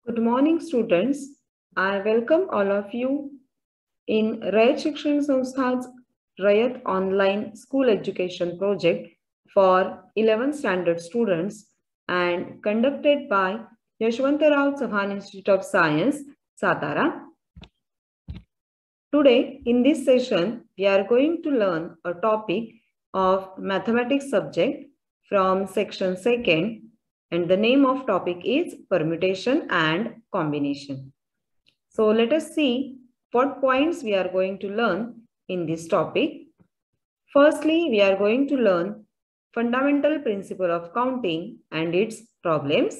Good morning, students. I welcome all of you in Rayat Shikshan Sanstha's Rayat Online School Education Project for 11th standard students and conducted by Yashwantarao Chauhan Institute of Science, Satara. Today, in this session, we are going to learn a topic of mathematics subject from section 2nd, and the name of topic is permutation and combination. So let us see what points we are going to learn in this topic. Firstly, we are going to learn fundamental principle of counting and its problems.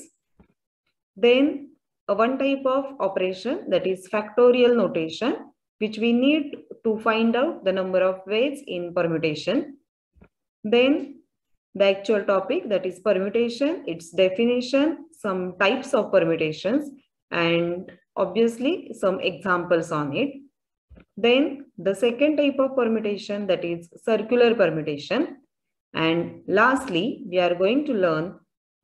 Then one type of operation, that is factorial notation, which we need to find out the number of ways in permutation. Then the actual topic, that is permutation, its definition, some types of permutations, and obviously some examples on it. Then the second type of permutation, that is circular permutation. And lastly, we are going to learn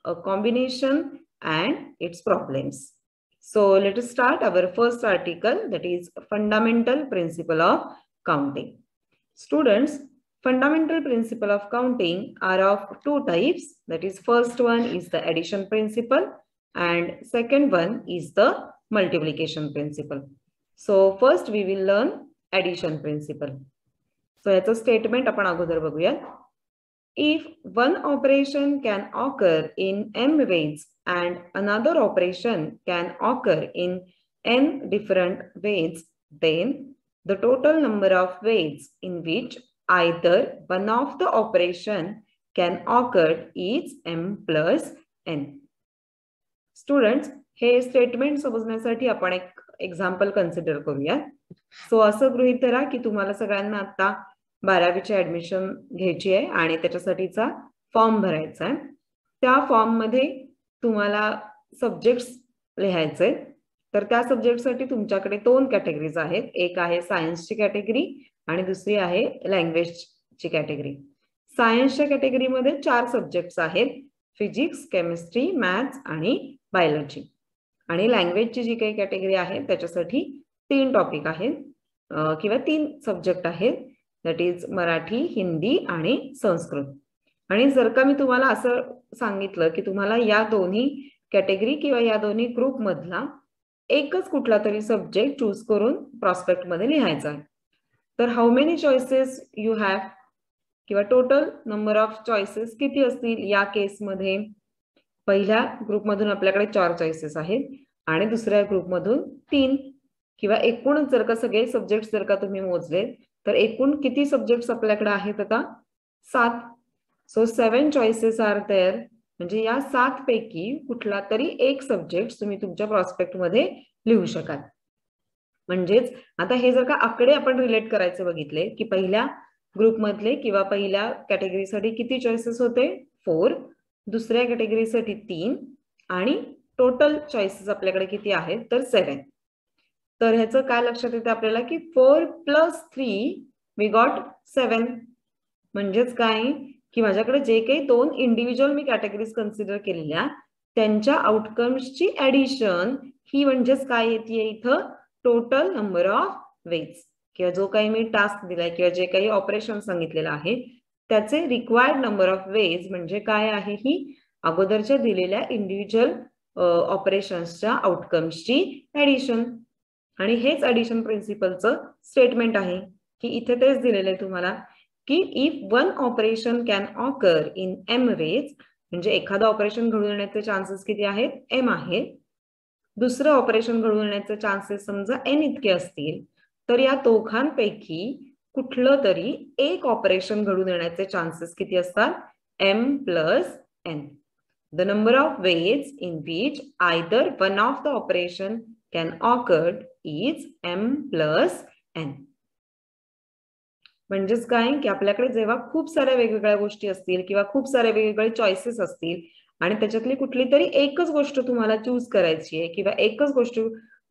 a combination and its problems. So let us start our first article, that is fundamental principle of counting. Students, fundamental principle of counting are of two types. That is, first one is the addition principle and second one is the multiplication principle. So first we will learn addition principle. So याचं statement आपण अगोदर बघूया. If one operation can occur in m ways and another operation can occur in n different ways, then the total number of ways in which either one of the operation can occur is m plus n. Students, हे statement समजण्यासाठी आपण एक example consider करूया. So असं गृहीत धरा की तुम्हाला सगळ्यांना आता 12वीची ऍडमिशन घ्यायची आहे आणि त्याच्यासाठीचा फॉर्म भरायचा आहे. त्या फॉर्म मध्ये तुम्हाला सब्जेक्ट्स लिहायचे. तर त्या सब्जेक्टसाठी तुमच्याकडे दोन कॅटेगरीज आहेत. एक आहे सायन्सची कॅटेगरी आणि दुसरी आहे लँग्वेजची कॅटेगरी. सायन्सच्या कॅटेगरीमध्ये 4 सब्जेक्ट्स आहेत, फिजिक्स, केमिस्ट्री, मॅथ्स आणि बायोलॉजी. आणि लँग्वेजची जी काही कॅटेगरी आहे त्याच्यासाठी 3 टॉपिक आहेत किंवा 3 सब्जेक्ट आहेत, दॅट इज मराठी, हिंदी आणि संस्कृत. आणि जर का मी तुम्हाला असं सांगितलं की तुम्हाला या दोन्ही कॅटेगरी किंवा या दोन्ही ग्रुप मधला एकच कुठला तरी सब्जेक्ट चूज करून प्रॉस्पेक्ट मध्ये लिहायचा आहे, तर how many choices you have किंवा टोटल नंबर ऑफ चॉईसेस किती असतील या केसमध्ये? पहिल्या ग्रुपमधून आपल्याकडे 4 चॉईसेस आहेत आणि दुसऱ्या ग्रुपमधून 3, किंवा एकूणच जर का सगळे सब्जेक्ट जर का तुम्ही मोजले तर एकूण किती सब्जेक्ट्स आपल्याकडे आहेत आता? 7. So 7 choices are there. म्हणजे या 7 पैकी कुठला तरी एक सब्जेक्ट तुम्ही तुमच्या प्रॉस्पेक्ट मध्ये लिहू शकाल. म्हणजेच आता हे जर का आकडे आपण रिलेट करायचे बघितले की पहिल्या ग्रुप मधले किंवा पहिल्या कॅटेगरीसाठी किती चॉईसेस होते? 4. दुसऱ्या कॅटेगरीसाठी 3 आणि टोटल चॉईसेस आपल्याकडे किती आहेत? तर 7. तर ह्याचं काय लक्षात येतं आपल्याला की 4 + 3 वी गॉट 7. म्हणजेच काय की माझ्याकडे जे काही 2 इंडिव्हिज्युअल मी कॅटेगरीज कन्सिडर केलेल्या त्यांच्या आउटकम्सची ऍडिशन ही म्हणजेच काय येते इथं? टोटल नंबर ऑफ वेज, किंवा जो काही मी टास्क दिलाय किंवा जे काही ऑपरेशन सांगितलेलं आहे त्याचे रिक्वायर्ड नंबर ऑफ वेज म्हणजे काय आहे? ही अगोदरच्या दिलेल्या इंडिव्हिज्युअल ऑपरेशन्सच्या आउटकम्सची ऍडिशन. आणि हेच ऍडिशन प्रिन्सिपलचं स्टेटमेंट आहे की इथे तेच दिलेलं आहे तुम्हाला की if one operation can occur in m ways, म्हणजे एखादं ऑपरेशन घडून येण्याचे चान्सेस किती आहेत? m आहेत. दुसरं ऑपरेशन घडून येण्याचे चान्सेस समजा n इतके असतील, तर या दोघांपैकी कुठलं तरी एक ऑपरेशन घडून येण्याचे चान्सेस किती असतात? m plus n. The number of ways in which either one of the operation can occur is m plus n. म्हणजेच काय की आपल्याकडे जेव्हा खूप साऱ्या वेगवेगळ्या गोष्टी असतील किंवा खूप सारे वेगवेगळे चॉईसेस असतील आणि त्याच्यातली कुठली तरी एकच गोष्ट तुम्हाला चूज करायची आहे किंवा एकच गोष्ट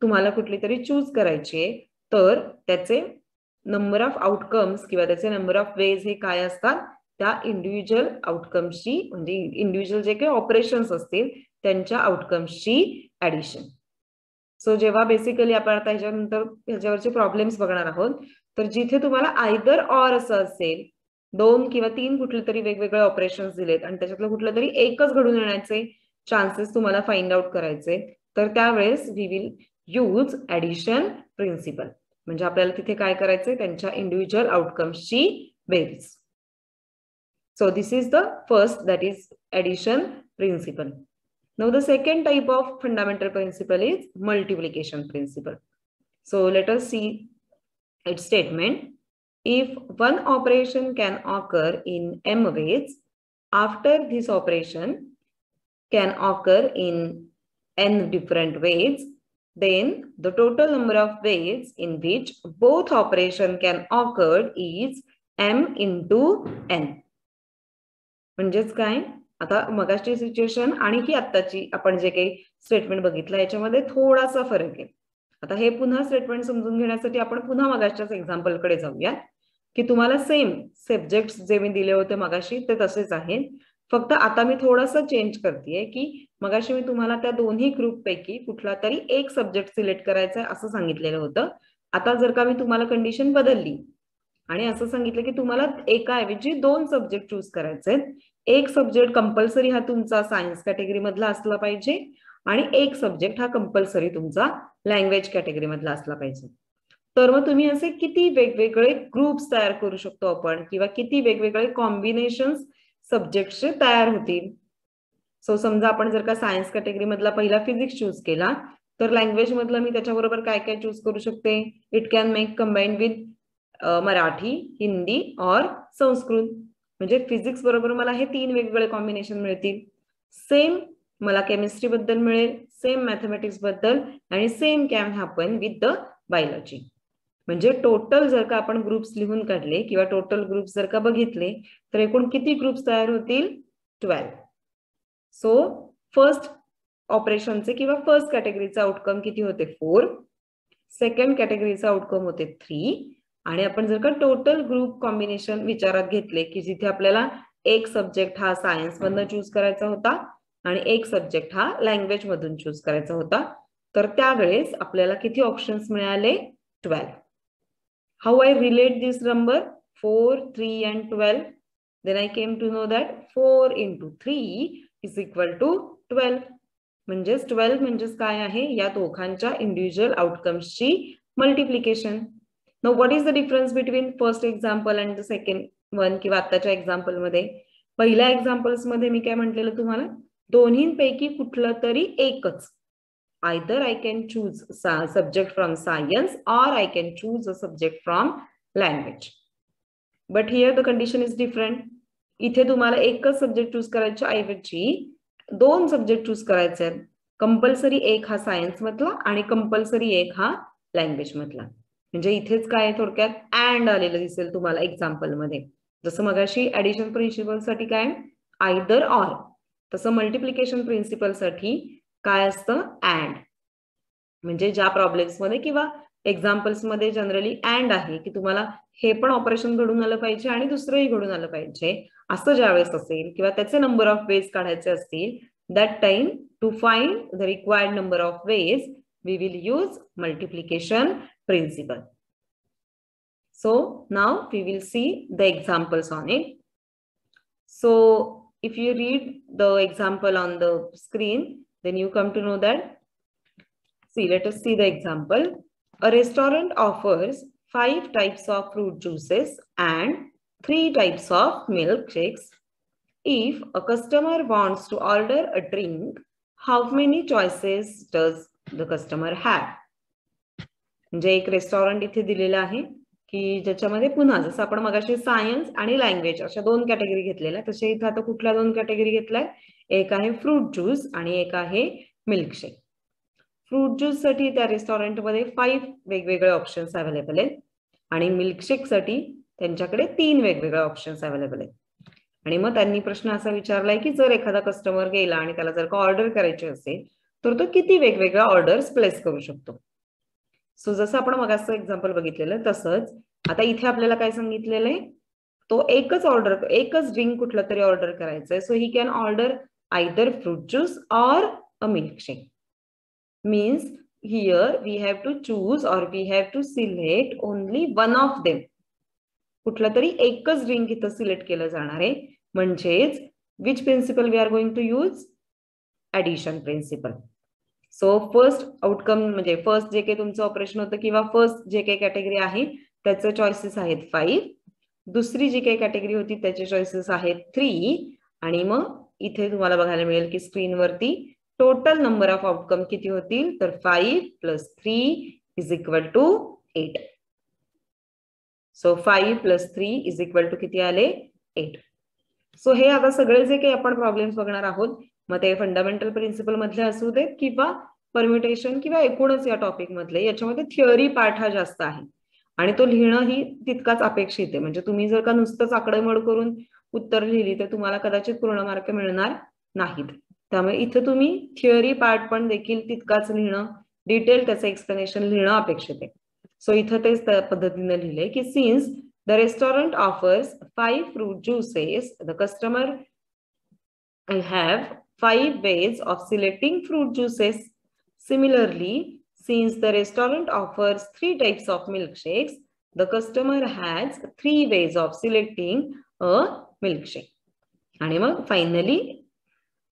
तुम्हाला कुठली तरी चूज करायची आहे, तर त्याचे नंबर ऑफ आउटकम्स किंवा त्याचे नंबर ऑफ वेज हे काय असतात? त्या इंडिव्हिज्युअल आउटकम्सची म्हणजे इंडिव्हिज्युअल जे काही ऑपरेशन्स असतील त्यांच्या आउटकम्सची ऍडिशन. सो जेव्हा बेसिकली आपण आता ह्याच्यानंतर ह्याच्यावरचे प्रॉब्लेम्स बघणार आहोत, तर जिथे तुम्हाला आयदर ऑर असं असेल, 2 किंवा 3 कुठले तरी वेगवेगळे ऑपरेशन्स दिलेत आणि त्याच्यातलं कुठलं तरी एकच घडून येण्याचे चान्सेस तुम्हाला फाइंड आउट करायचे, तर त्यावेळेस we will use addition principle. म्हणजे आपल्याला तिथे काय करायचंय, त्यांच्या इंडिव्हिज्युअल आउटकम्सची बेरीज. So this is the first, that is addition principle. Now the second type of fundamental principle is multiplication principle. So let us see its statement. If one operation can occur in m ways, after this operation can occur in n different ways, then the total number of ways in which both operation can occur is m into n. म्हणजेच काय, आता मगाची situation आणि ही आत्ताची आपण जे काही statement बघितलं याच्यामध्ये थोडासा फरक आहे. आता हे पुन्हा स्टेटमेंट समजून घेण्यासाठी आपण पुन्हा मगाच्याच एक्झाम्पल कडे जाऊया, की तुम्हाला सेम सब्जेक्ट्स जे मी दिले होते मगाशी ते तसेच आहेत, फक्त आता मी थोडंसं चेंज करतेय, की मगाशी मी तुम्हाला त्या दोन्ही ग्रुप पैकी कुठला तरी एक सब्जेक्ट सिलेक्ट करायचा आहे असं सांगितलेलं होतं. आता जर का मी तुम्हाला कंडिशन बदलली आणि असं सांगितलं की तुम्हाला एकाऐवजी 2 सब्जेक्ट चूज करायचे, एक सब्जेक्ट कंपल्सरी हा तुमचा सायन्स कॅटेगरी मधला असला पाहिजे आणि एक सब्जेक्ट हा कंपल्सरी तुमचा लँग्वेज कॅटेगरी मधला असला पाहिजे, तर मग तुम्ही असे किती वेगवेगळे ग्रुप्स तयार करू शकतो आपण, किंवा किती वेगवेगळे कॉम्बिनेशन्स सब्जेक्टचे तयार होतील. सो समजा आपण जर का सायन्स कॅटेगरी मधला पहिला फिजिक्स चूज केला, तर लँग्वेज मधला मी त्याच्याबरोबर काय काय चूज करू शकते, it can make combine with Marathi, Hindi और संस्कृत. म्हणजे फिजिक्स बरोबर मला हे 3 वेगवेगळे कॉम्बिनेशन मिळतील. सेम मला केमिस्ट्री बद्दल मिळेल, सेम मॅथमॅटिक्स बद्दल, आणि same can happen with the biology. म्हणजे टोटल जर का आपण ग्रुप्स लिहून काढले किंवा टोटल ग्रुप्स जर का बघितले, तर एकूण किती ग्रुप्स तयार होतील, 12. सो फर्स्ट ऑपरेशनचे किंवा फर्स्ट कॅटेगरीचा आउटकम किती होते, 4. सेकंड कॅटेगरीचा आउटकम होते 3. आणि आपण जर का टोटल ग्रुप कॉम्बिनेशन विचारात घेतले, की जिथे आपल्याला एक सब्जेक्ट हा सायन्स मधून चूज करायचा होता आणि एक सब्जेक्ट हा लँग्वेज मधून चूज करायचा होता, तर त्यावेळेस आपल्याला किती ऑप्शन्स मिळाले, 12. How I relate this number 4, 3 and 12? Then I came to know that 4 into 3 is equal to 12. म्हणजेच 12 म्हणजेच काय आहे, या दोघांच्या इंडिव्हिज्युअल आउटकम्सची multiplication. Now what is the difference between first example and the second one? किंवा आताच्या एक्झाम्पल मध्ये, पहिल्या एक्झाम्पल्स मध्ये मी काय म्हटलेलं तुम्हाला, दोन्हींपैकी कुठलं तरी एकच, either I can choose subject from science or I can choose a subject from language. But here the condition is different. इथे तुम्हाला एकच सब्जेक्ट चूज करायच्या ऐवजी 2 सब्जेक्ट चूज करायचे आहेत. कंपल्सरी एक हा सायन्स मधला आणि कंपल्सरी एक हा लँग्वेज मधला. म्हणजे इथेच काय थोडक्यात अँड आलेलं दिसेल तुम्हाला एक्झाम्पल मध्ये. जसं मगाशी ऍडिशन प्रिन्सिपल साठी काय आयदर ऑर, तसं मल्टिप्लिकेशन प्रिन्सिपल साठी काय असतं, अँड. म्हणजे ज्या प्रॉब्लेम्स मध्ये किंवा एक्झाम्पल्स मध्ये जनरली अँड आहे, की तुम्हाला हे पण ऑपरेशन घडून आलं पाहिजे आणि दुसरंही घडून आलं पाहिजे, असं ज्यावेळेस असेल किंवा त्याचे नंबर ऑफ वेज काढायचे असतील, that time to find the required number of ways we will use multiplication principle. So now we will see the examples on it. So if you read the example on the screen, then you come to know that. See, let us see the example. A restaurant offers 5 types of fruit juices and 3 types of milkshakes. If a customer wants to order a drink, how many choices does the customer have? म्हणजे एक restaurant इथे दिलेलं आहे, की ज्याच्यामध्ये पुन्हा जसं आपण मगाशी सायन्स आणि लँग्वेज अशा 2 कॅटेगरी घेतलेल्या, तसे इथे आता कुठल्या 2 कॅटेगरी घेतल्या, एक आहे फ्रूट ज्यूस आणि एक आहे मिल्कशेक. फ्रूट ज्यूस साठी त्या रेस्टॉरंटमध्ये 5 वेगवेगळे ऑप्शन्स अवेलेबल आहेत आणि मिल्कशेक साठी त्यांच्याकडे 3 वेगवेगळे ऑप्शन्स अवेलेबल आहेत. आणि मग त्यांनी प्रश्न असा विचारलाय, की जर एखादा कस्टमर गेला आणि त्याला जर का ऑर्डर करायची असेल, तर तो किती वेगवेगळ्या ऑर्डर्स प्लेस करू शकतो. सो जसं आपण मगाचं एक्झाम्पल बघितलेलं तसंच आता इथे आपल्याला काय सांगितलेलं आहे, तो एकच ड्रिंक कुठलं तरी ऑर्डर करायचंय. So he can order either fruit juice or a milkshake. Means here we have to choose or we have to select only one of them. कुठला तरी एकच रिंग इथं सिलेक्ट केलं जाणार आहे. म्हणजेच which principle we are going to use? Addition principle. So first outcome म्हणजे first जे काही तुमचं ऑपरेशन होतं किंवा फर्स्ट जे काही कॅटेगरी आहे त्याचे चॉईसेस आहेत 5. दुसरी जी काही कॅटेगरी होती त्याचे चॉईसेस आहेत 3. आणि मग इथे तुम्हाला बघायला मिळेल की स्क्रीनवरती टोटल नंबर ऑफ आउटकम किती होतील तर 5 + 3 = 8. सो 5 + 3 = किती आले 8. सो हे आता सगळे जे काही आपण प्रॉब्लेम्स बघणार आहोत मग ते फंडामेंटल प्रिन्सिपल मधले असू देत किंवा परम्युटेशन किंवा एकूणच या टॉपिक मधले याच्यामध्ये थिअरी पार्ट हा जास्त आहे आणि तो लिहिणं ही तितकाच अपेक्षित आहे. म्हणजे तुम्ही जर का नुसतंच आकडेमोड करून उत्तर लिहिली तर तुम्हाला कदाचित पूर्ण मार्क मिळणार नाहीत. त्यामुळे इथे तुम्ही थिअरी पार्ट पण देखील तितकाच लिहिणं डिटेल त्याचं एक्सप्लेनेशन लिहिणं अपेक्षित आहे. सो इथं तेच त्या पद्धतीने लिहिले की since the restaurant offers 5 fruit juices, the customer will have 5 ways of selecting fruit juices. Similarly, since the restaurant offers 3 types of milkshakes, the customer has 3 ways of selecting a milkshake. And finally,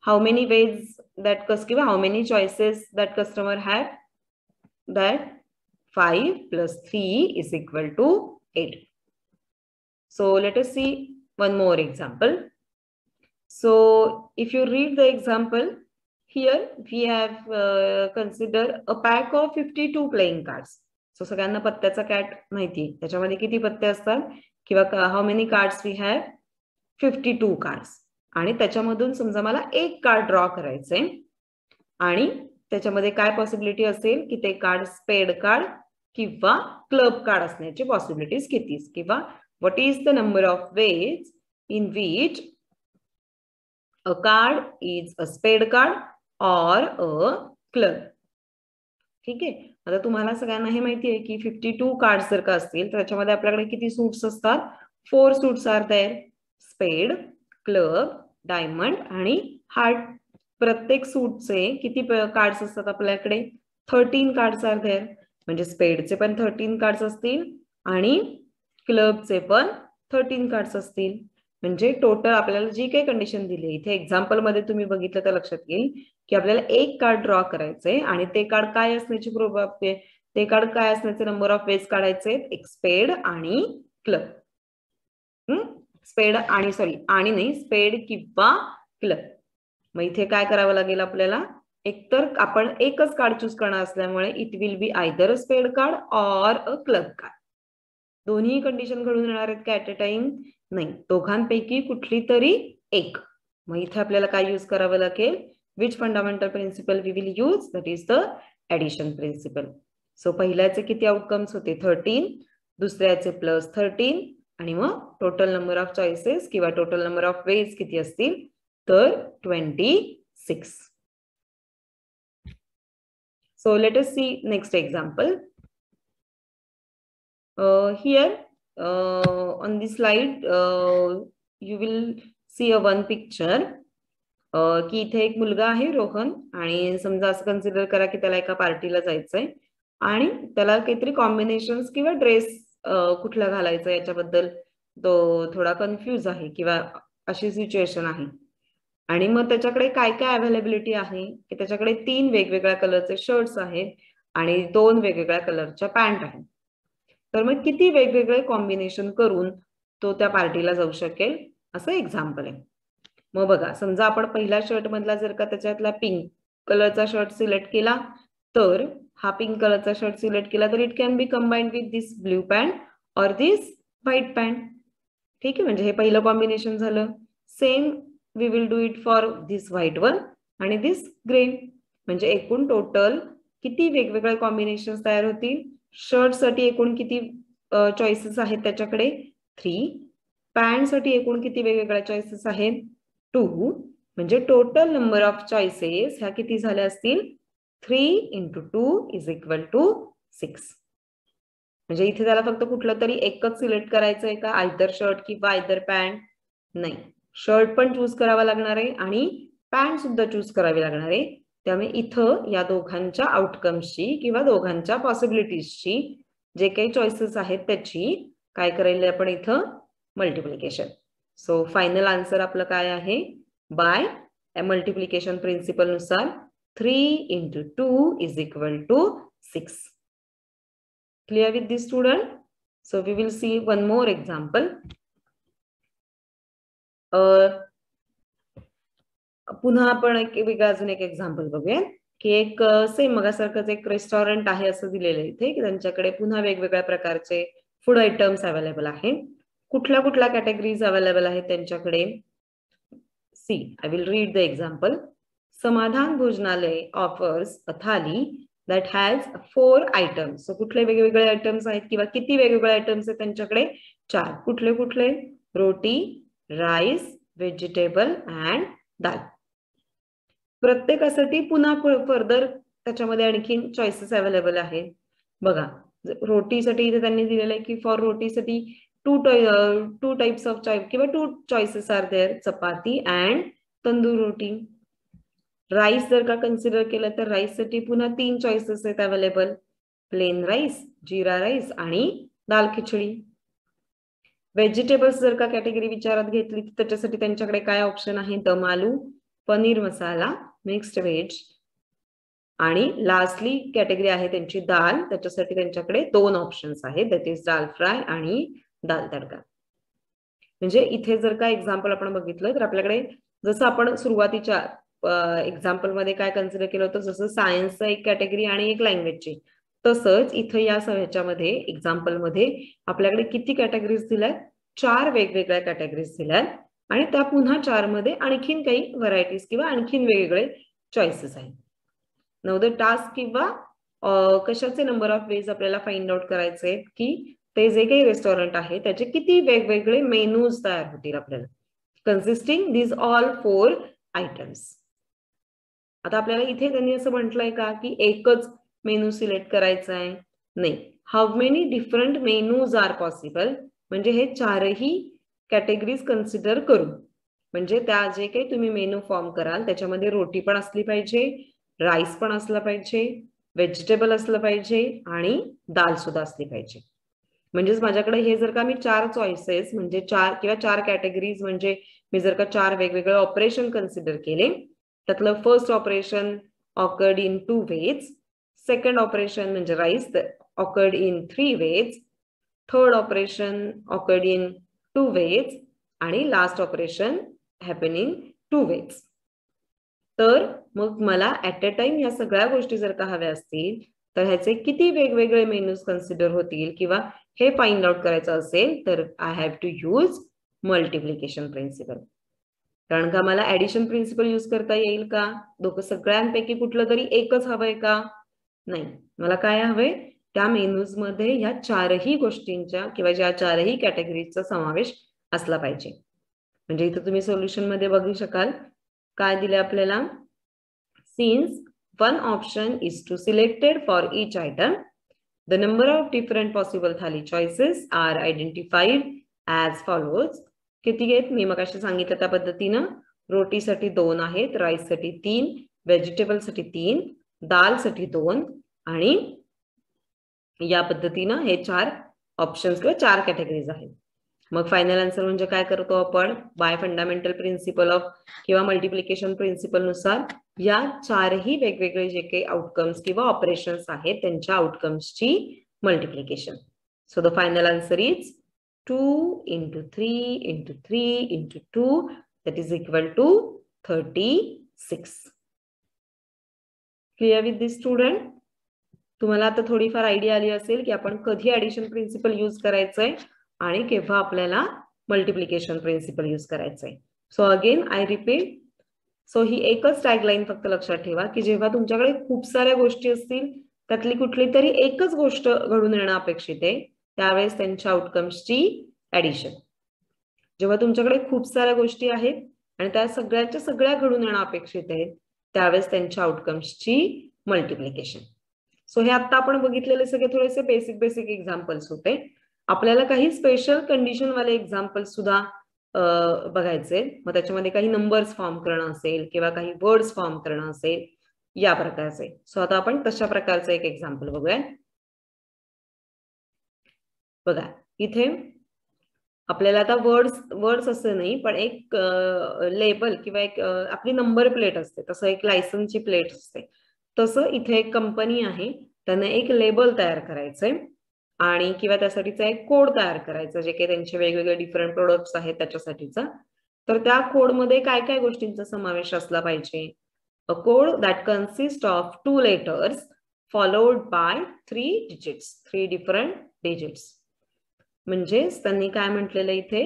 how many ways that customer, how many choices that customer have? That 5 + 3 = 8. So let us see one more example. So if you read the example, here we have considered a pack of 52 playing cards. So सगळ्यांना पत्त्याचा cat माहिती आहे. त्याच्यामध्ये किती पत्ते असतात किंवा how many cards we have? 52 cards. आणि त्याच्यामधून समजा मला एक कार्ड ड्रॉ करायचंय आणि त्याच्यामध्ये काय पॉसिबिलिटी असेल की ते कार्ड स्पेड कार्ड किंवा क्लब कार्ड असण्याची पॉसिबिलिटीज किती किंवा what is the number of ways in which a card is a spade card or a club? ठीक आहे. आता तुम्हाला सगळ्यांना हे माहिती आहे की 52 कार्ड्स जर का असतील तर त्याच्यामध्ये आपल्याकडे किती सूट्स असतात? 4 सूट्स आर देयर. स्पेड, क्लब, डायमंड आणि हार्ट. प्रत्येक सूटचे किती कार्ड्स असतात आपल्याकडे? 13 कार्ड्स आर देयर. म्हणजे स्पेडचे पण 13 कार्ड्स असतील आणि क्लबचे पण 13 कार्ड्स असतील. म्हणजे टोटल आपल्याला जी काही कंडिशन दिली इथे एक्झाम्पल मध्ये तुम्ही बघितलं तर लक्षात येईल की आपल्याला एक कार्ड ड्रॉ करायचंय आणि ते कार्ड काय असण्याची प्रोबॅबिलिटी, ते कार्ड काय असण्याचे नंबर ऑफ वेज काढायचे? एक स्पेड आणि क्लब. स्पेड आणि आणि नाही स्पेड किंवा क्लब. मग इथे काय करावं लागेल आपल्याला? एकतर आपण एकच कार्ड चूज करणार असल्यामुळे इट विल बी आयदर अ स्पेड card or a club card. दोन्ही कंडिशन घडून येणार आहेत का ऍट अ टाइम? नाही, दोघांपैकी कुठली तरी एक. मग इथे आपल्याला काय यूज करावं लागेल? Which fundamental principle we will use? That is the addition principle. So पहिल्याचे किती आउटकम्स होते? 13. दुसऱ्याचे +13 आणि मग टोटल नंबर ऑफ चॉईसेस किंवा टोटल नंबर ऑफ वेज किती असतील तर 26. So let us see next example. Here on this slide you will see a one picture की इथे एक मुलगा आहे रोहन आणि समजा असं कन्सिडर करा की त्याला एका पार्टीला जायचंय आणि त्याला काहीतरी कॉम्बिनेशन्स किंवा ड्रेस कुठला घालायचा याच्याबद्दल तो थोडा कन्फ्यूज आहे किंवा अशी सिच्युएशन आहे. आणि मग त्याच्याकडे काय काय अवेलेबिलिटी आहे की त्याच्याकडे 3 वेगवेगळ्या कलरचे शर्ट्स आहेत आणि 2 वेगवेगळ्या कलरच्या पॅन्ट आहेत. तर मग किती वेगवेगळे कॉम्बिनेशन करून तो त्या पार्टीला जाऊ शकेल असं एक्झाम्पल आहे. मग बघा समजा आपण पहिल्या शर्ट मधला जर का त्याच्यातला पिंक कलरचा शर्ट सिलेक्ट केला तर हा पिंक कलरचा शर्ट सिलेक्ट केला तर it can be combined with this blue pant और दिस व्हाईट पॅन्ट. ठीक आहे, म्हणजे हे पहिलं कॉम्बिनेशन झालं. Same we will do it for this white one आणि दिस ग्रे. म्हणजे एकूण टोटल किती वेगवेगळे कॉम्बिनेशन तयार होतील? शर्ट साठी एकूण किती चॉईसेस आहेत त्याच्याकडे? 3. पॅन्ट साठी एकूण किती वेगवेगळ्या चॉईसेस आहेत? 2. म्हणजे टोटल नंबर ऑफ चॉईसेस ह्या किती झाल्या असतील? 3 × 2 = 6. म्हणजे इथे त्याला फक्त कुठलं तरी एकच सिलेक्ट करायचं आहे का? आयदर शर्ट किंवा आयदर पॅन्ट? नाही, शर्ट पण चूज करावा लागणार आहे आणि पॅन्ट सुद्धा चूज करावी लागणार आहे. त्यामुळे इथं या दोघांच्या आउटकम्सची किंवा दोघांच्या पॉसिबिलिटीजची जे काही चॉईसेस आहेत त्याची काय करायला आपण इथं मल्टिप्लिकेशन. सो फायनल आन्सर आपलं काय आहे, बाय मल्टिप्लिकेशन प्रिन्सिपल नुसार 3 into 2 is equal to 6. Clear with this student? So we will see one more example. पुन्हा आपण एक वेगळं अजून एक एक्झाम्पल बघूया की एक सेम मगासारखंच एक रेस्टॉरंट आहे असं दिलेलं इथे की त्यांच्याकडे पुन्हा वेगवेगळ्या प्रकारचे फूड आयटम्स अवेलेबल आहेत. कुठल्या कुठल्या कॅटेगरीज अवेलेबल आहेत त्यांच्याकडे. See I will read the example. Samadhan Bhojanalay offers a thali that has 4 items. So कुठले वेगवेगळे आयटम्स आहेत किंवा किती वेगवेगळे आयटम्स आहेत त्यांच्याकडे 4. कुठले कुठले, रोटी, राईस, व्हेजिटेबल अँड दाल. प्रत्येकासाठी पुन्हा फर्दर त्याच्यामध्ये आणखीन चॉईसेस अवेलेबल आहेत. बघा रोटीसाठी इथे त्यांनी दिलेलं आहे की फॉर रोटीसाठी टू टाइप्स ऑफ किंवा 2 choices are there, chapati and tandoor roti. Rice जर का कन्सिडर केलं तर राईस साठी पुन्हा 3 चॉईसेस आहेत अवेलेबल, प्लेन राईस, जीरा राईस आणि दाल खिचडी. व्हेजिटेबल्स जर का कॅटेगरी विचारात घेतली तर त्याच्यासाठी त्यांच्याकडे काय ऑप्शन आहे, दम आलू, पनीर मसाला, मिक्स्ड व्हेज आणि लास्टली कॅटेगरी आहे त्यांची दाल. त्याच्यासाठी त्यांच्याकडे 2 ऑप्शन्स आहेत, दॅट इज दाल फ्राय आणि दाल तडका. म्हणजे इथे जर का एक्झाम्पल आपण बघितलं तर आपल्याकडे जसं आपण सुरुवातीच्या एक्झाम्पल मध्ये काय कन्सिडर केलं होतं, जसं सायन्सचा एक कॅटेगरी आणि एक लँग्वेजची, तसंच इथं या ह्याच्यामध्ये एक्झाम्पल मध्ये आपल्याकडे किती कॅटेगरीज दिल्यात, 4 वेगवेगळ्या कॅटेगरीज दिल्यात आणि त्या पुन्हा 4 मध्ये आणखीन काही व्हरायटीज किंवा आणखीन वेगवेगळे चॉईसेस आहेत. नाउ द टास्क किंवा कशाचे नंबर ऑफ वेज आपल्याला फाइंड आउट करायचे की ते जे काही रेस्टॉरंट आहे त्याचे किती वेगवेगळे मेनूज तयार होतील आपल्याला, कन्सिस्टिंग दिस ऑल 4 आयटम्स. आता आपल्याला इथे त्यांनी असं म्हटलंय का की एकच मेनू सिलेक्ट करायचा आहे, नाही. How many different menus are possible, म्हणजे हे 4ही कॅटेगरीज कन्सिडर करू. म्हणजे त्या जे काही तुम्ही मेनू फॉर्म कराल त्याच्यामध्ये रोटी पण असली पाहिजे, राईस पण असला पाहिजे, व्हेजिटेबल असलं पाहिजे आणि दाल सुद्धा असली पाहिजे. म्हणजेच माझ्याकडे हे जर का मी 4 चॉईसेस म्हणजे 4 किंवा 4 कॅटेगरीज म्हणजे मी जर का 4 वेगवेगळे ऑपरेशन कन्सिडर केले, त्यातलं first operation occurred in 2 ways, second operation म्हणजे rice occurred in 3 ways, third operation occurred in 2 ways आणि last operation happen in 2 ways. तर मग मला ऍट अ टाइम या सगळ्या गोष्टी जर का हव्या असतील तर ह्याचे किती वेगवेगळे मेनूज कन्सिडर होतील किंवा हे फाइंड आउट करायचं असेल तर I have to use multiplication principle. कारण का मला ऍडिशन प्रिन्सिपल यूज करता येईल का, दोघं सगळ्यांपैकी कुठलं तरी एकच हवंय का, नाही. मला काय हवंय, त्या मेनूज मध्ये ह्या 4ही गोष्टींच्या किंवा ज्या 4ही कॅटेगरीजचा समावेश असला पाहिजे. म्हणजे इथं तुम्ही सोल्युशन मध्ये बघू शकाल काय दिले आपल्याला, since one option is to selected for each item, the number of different possible thali choices are identified as follows. किती आहेत मी मगाशी सांगितलं त्या पद्धतीनं, रोटी साठी 2 आहेत, राईस साठी 3, व्हेजिटेबल साठी 3, दाल साठी 2 आणि या पद्धतीनं हे 4 ऑप्शन्स किंवा 4 कॅटेगरीज आहेत. मग फायनल आन्सर म्हणजे काय करतो आपण, बाय फंडामेंटल प्रिन्सिपल ऑफ किंवा मल्टिप्लिकेशन प्रिन्सिपल नुसार या 4ही वेगवेगळे जे काही आउटकम्स किंवा ऑपरेशन्स आहेत त्यांच्या आउटकम्सची multiplication. So the final answer is 2 into 3 into 3 into 2 that is equal to 36. Clear with this student? तुम्हाला आता थोडीफार आयडिया आली असेल की आपण कधी ऍडिशन प्रिन्सिपल यूज करायचंय आणि केव्हा आपल्याला मल्टिप्लिकेशन प्रिन्सिपल यूज करायचंय. So again I repeat, so ही एकच टॅगलाईन फक्त लक्षात ठेवा की जेव्हा तुमच्याकडे खूप साऱ्या गोष्टी असतील त्यातली कुठली तरी एकच गोष्ट घडून येणं अपेक्षित आहे त्यावेळेस त्यांच्या आउटकम्सची ऍडिशन. जेव्हा तुमच्याकडे खूप साऱ्या गोष्टी आहेत आणि त्या सगळ्याच्या सगळ्या घडून येणं अपेक्षित आहे त्यावेळेस त्यांच्या आउटकम्सची मल्टिप्लिकेशन. सो हे आता आपण बघितलेले सगळे थोडेसे बेसिक एक्झाम्पल्स होते. आपल्याला काही स्पेशल कंडिशन वाले एक्झाम्पल्स सुद्धा बघायचे. मग त्याच्यामध्ये काही नंबर्स फॉर्म करणं असेल किंवा काही वर्ड्स फॉर्म करणं असेल या प्रकारचे. सो आता आपण तशा प्रकारचं एक एक्झाम्पल बघूया. बघा इथे आपल्याला आता वर्ड्स असं नाही, पण एक लेबल किंवा एक आपली नंबर प्लेट असते, तसं एक लायसन्सची प्लेट असते, तसं इथे एक कंपनी आहे, त्यांना एक लेबल तयार करायचंय आणि किंवा त्यासाठीचा एक कोड तयार करायचा, जे काही त्यांचे वेगवेगळे डिफरंट प्रोडक्ट्स आहेत त्याच्यासाठीचा. तर त्या कोडमध्ये काय काय गोष्टींचा समावेश असला पाहिजे. A code that consist of 2 letters followed by 3 digits, 3 different digits. म्हणजेच त्यांनी काय म्हटलेलं इथे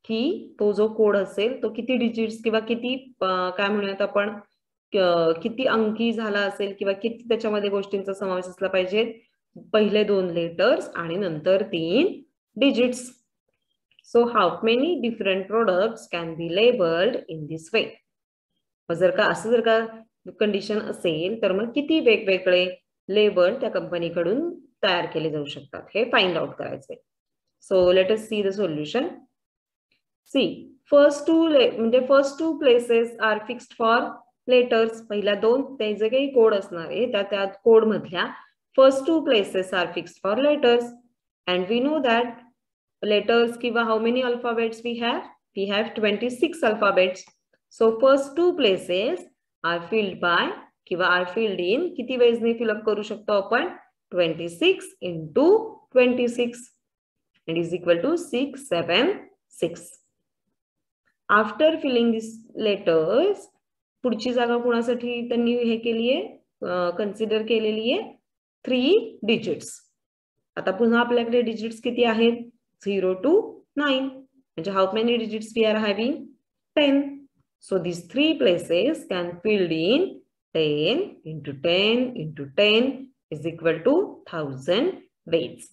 की तो जो कोड असेल तो किती डिजिट्स किंवा किती काय म्हणूयात आपण किती अंकी झाला असेल किंवा किती त्याच्यामध्ये गोष्टींचा समावेश असला पाहिजे. पहिले 2 लेटर्स आणि नंतर 3 digits. So how many different products can be labelled in this way. जर का कंडिशन असेल तर मग किती वेगवेगळे लेबल त्या कंपनीकडून तयार केले जाऊ शकतात हे फाइंड आउट करायचे. So let us see the solution. See, first two places are fixed for letters. पहिल्या दोन ते जे काही कोड असणार आहे त्या कोड मधल्या first 2 places are fixed for letters, and we know that letters किंवा how many alphabets we have? We have 26 alphabets. So first 2 places are filled by किंवा are filled in किती वेळेस ने fill up करू शकतो आपण? 26 into 26. It is equal to 676. After filling these letters, पुढची जागा कोणासाठी त्यांनी हे केली आहे, कन्सिडर केलेली आहे 3 digits. आता पुन्हा आपल्याकडे डिजिट्स किती आहेत? 0 to 9. म्हणजे how many digits we are having? 10. So these 3 places can filled in 10 into 10 into 10 is equal to 1000 ways.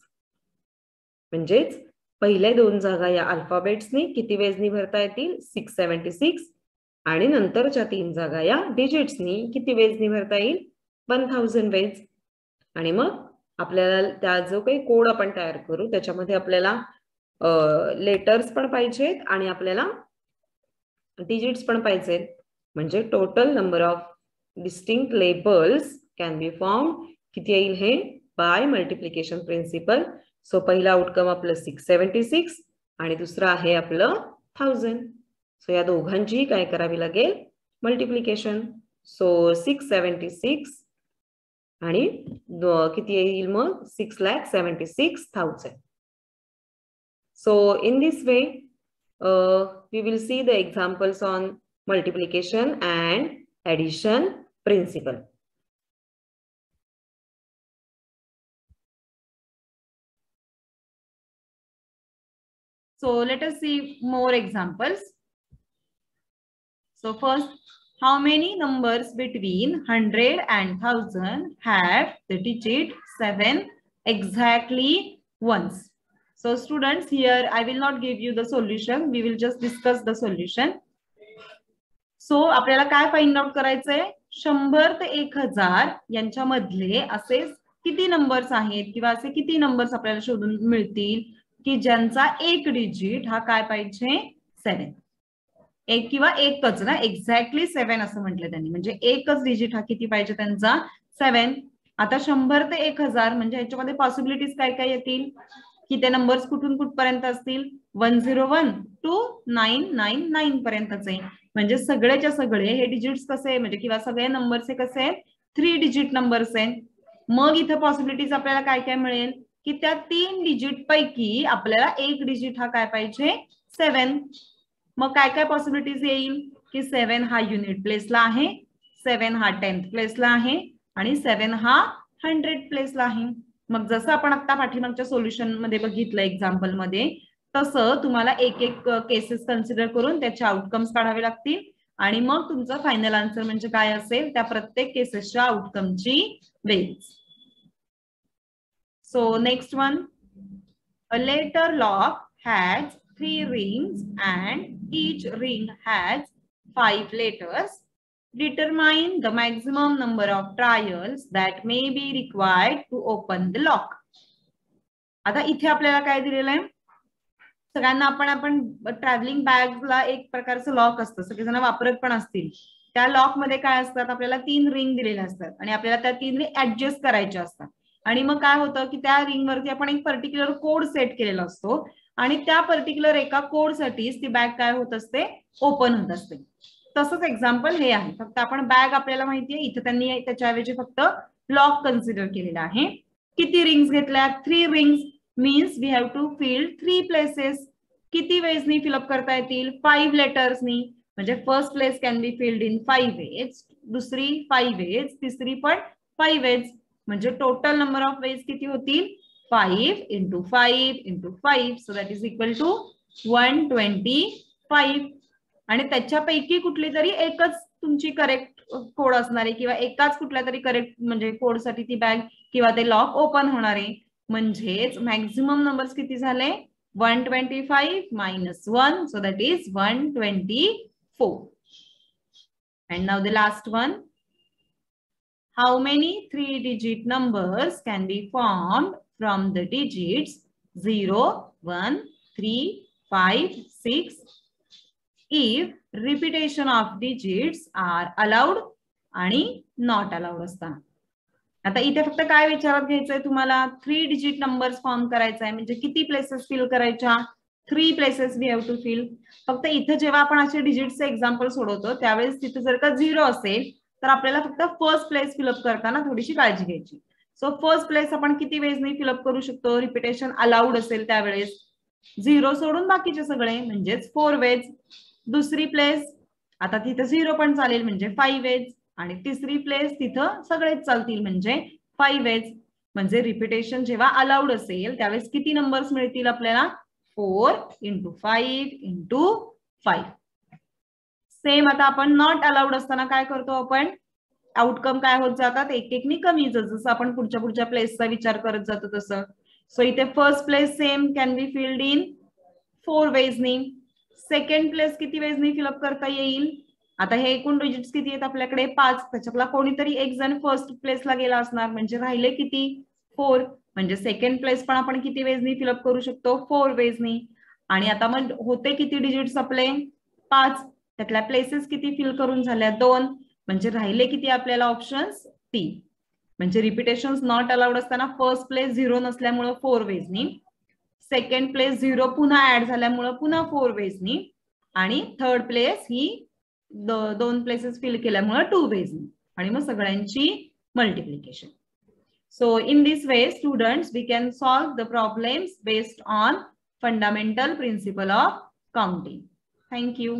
म्हणजेच पहिल्या 2 जागा या अल्फाबेट्सनी किती वेळेसनी भरता येतील? 676. आणि नंतरच्या 3 जागा या डिजिट्सनी किती वेळेसनी भरता येईल? 1000 वेळेस. आणि मग आपल्याला त्या जो काही कोड आपण तयार करू त्याच्यामध्ये आपल्याला लेटर्स पण पाहिजेत आणि आपल्याला डिजिट्स पण पाहिजेत. म्हणजे total number of distinct labels can be found. किती येईल हे? By multiplication principle. सो पहिला आउटकम आपलं 676 आणि दुसरा आहे आपलं 1000. सो या दोघांची काय करावी लागेल? मल्टिप्लिकेशन. सो 676 आणि किती येईल मग? 6,76,000. So in this way we will see the examples on multiplication and addition principle. So let us see more examples. So first, how many numbers between 100 and 1000 have the digit 7 exactly once? So students, here I will not give you the solution. We will just discuss the solution. So आपल्याला काय find out करायचंय? 100 ते 1000 यांच्यामधले असे किती numbers आहेत किंवा असे किती नंबर्स आपल्याला शोधून मिळतील की ज्यांचा एक डिजिट हा काय पाहिजे? 7. एक किंवा एकच ना, एक्झॅक्टली 7 असं म्हटलं त्यांनी. म्हणजे एकच डिजिट हा किती पाहिजे त्यांचा? 7. आता 100 ते 1000 म्हणजे ह्याच्यामध्ये पॉसिबिलिटीज काय काय येतील की ते नंबर्स कुठून कुठपर्यंत असतील? 101 to 999 पर्यंतचे. म्हणजे सगळेच्या सगळे हे डिजिट्स कसे म्हणजे किंवा सगळे नंबर्स हे कसे आहेत? 3 डिजिट नंबर्स आहेत. मग इथं पॉसिबिलिटीज आपल्याला काय काय मिळेल की त्या 3 डिजिट पैकी आपल्याला एक डिजिट हा काय पाहिजे? 7. मग काय काय पॉसिबिलिटीज येईल की 7 हा युनिट प्लेसला आहे, 7 हा 10th प्लेसला आहे आणि 7 हा 100 प्लेसला आहे. मग जसं आपण आता पाठीमागच्या सोल्युशन मध्ये बघितलं एक्झाम्पल मध्ये, तसं तुम्हाला एक एक केसेस कन्सिडर करून त्याचे आउटकम्स काढावे लागतील आणि मग तुमचं फायनल आन्सर म्हणजे काय असेल त्या प्रत्येक केसेसच्या आउटकमची बेरीज. So next one, a letter lock has 3 rings and each ring has 5 letters. Determine the maximum number of trials that may be required to open the lock. आता इथे आपल्याला काय दिलेलं आहे? सगळ्यांना आपण ट्रॅव्हलिंग बॅगला एक प्रकारचं लॉक असतं, सगळेजण वापरत पण असतील. त्या लॉक मध्ये काय असतात, आपल्याला 3 रिंग दिलेल्या असतात आणि आपल्याला त्या 3 रिंग ऍडजस्ट करायच्या असतात. आणि मग काय होतं की त्या रिंग वरती आपण एक पर्टिक्युलर कोड सेट केलेला असतो आणि त्या पर्टिक्युलर एका कोडसाठीच ती बॅग काय होत असते, ओपन होत असते. तसंच एक्झाम्पल हे आहे. फक्त आपण बॅग आपल्याला माहिती आहे, इथे त्यांनी त्याच्याऐवजी फक्त लॉक कन्सिडर केलेला आहे. किती रिंग्स घेतल्या, 3 rings means we have to fill 3 places. किती वेजनी फिलअप करता येतील, 5 लेटर्सनी. म्हणजे first place can be filled in 5 ways, दुसरी 5 वेज, तिसरी पण 5 वेज. म्हणजे टोटल नंबर ऑफ वेज किती होतील, 5 into 5 into 5, so that is equal to 125. आणि त्याच्यापैकी कुठली तरी एकच तुमची करेक्ट कोड असणार आहे किंवा एकाच कुठल्या तरी करेक्ट म्हणजे कोडसाठी ती बॅग किंवा ते लॉक ओपन होणार आहे. म्हणजेच मॅक्झिमम नंबर्स किती झाले, 125 minus 1, so that is 124. And now the last one. How many 3-digit numbers can be formed from the digits 0, 1, 3, 5, 6 if repetition of digits are allowed आणि not allowed असताना. आता इथे फक्त काय विचारात घ्यायचंय तुम्हाला, 3 डिजिट नंबर्स फॉर्म करायचा आहे म्हणजे किती प्लेसेस फिल करायच्या, 3 places we have to fill. फक्त इथे जेव्हा आपण असे डिजिटचे एक्झाम्पल सोडवतो त्यावेळेस तिथे जर का 0 असेल तर आपल्याला फक्त फर्स्ट प्लेस फिलअप करताना थोडीशी काळजी घ्यायची. सो फर्स्ट प्लेस आपण किती वेजनी फिलअप करू शकतो, रिपिटेशन अलाउड असेल त्यावेळेस 0 सोडून बाकीचे सगळे म्हणजेच 4 वेज. दुसरी प्लेस आता तिथे 0 पण चालेल म्हणजे 5 वेज. आणि तिसरी प्लेस तिथं सगळेच चालतील म्हणजे 5 वेज. म्हणजे रिपिटेशन जेव्हा अलाउड असेल त्यावेळेस किती नंबर्स मिळतील आपल्याला, 4 into 5 into 5. सेम आता आपण नॉट अलाउड असताना काय करतो, आपण आउटकम काय होत जातात, एक एकनी कमी, जसं आपण पुढच्या प्लेसचा विचार करत जातो तसं. सो इथे first place same can be filled in 4 वेजनी. सेकंड प्लेस किती वेजनी फिलअप करता येईल, आता हे एकूण डिजिट्स किती आहेत आपल्याकडे 5, त्याच्यातला कोणीतरी एक जण फर्स्ट प्लेसला गेला असणार म्हणजे राहिले किती 4. म्हणजे सेकंड प्लेस पण आपण किती वेजनी फिलअप करू शकतो, 4 वेजनी. आणि आता मग होते किती डिजिट्स आपले 5, त्यातल्या प्लेसेस किती फिल करून झाल्या 2, म्हणजे राहिले किती आपल्याला ऑप्शन्स 3. म्हणजे रिपिटेशन नॉट अलाउड असताना फर्स्ट प्लेस 0 नसल्यामुळे 4 वेजनी, सेकंड प्लेस 0 पुन्हा ऍड झाल्यामुळे पुन्हा 4 वेजनी, आणि थर्ड प्लेस ही 2 प्लेसेस फिल केल्यामुळे 2 वेजनी, आणि मग सगळ्यांची multiplication. So in this way students we can solve the problems based on fundamental principle of counting. Thank you.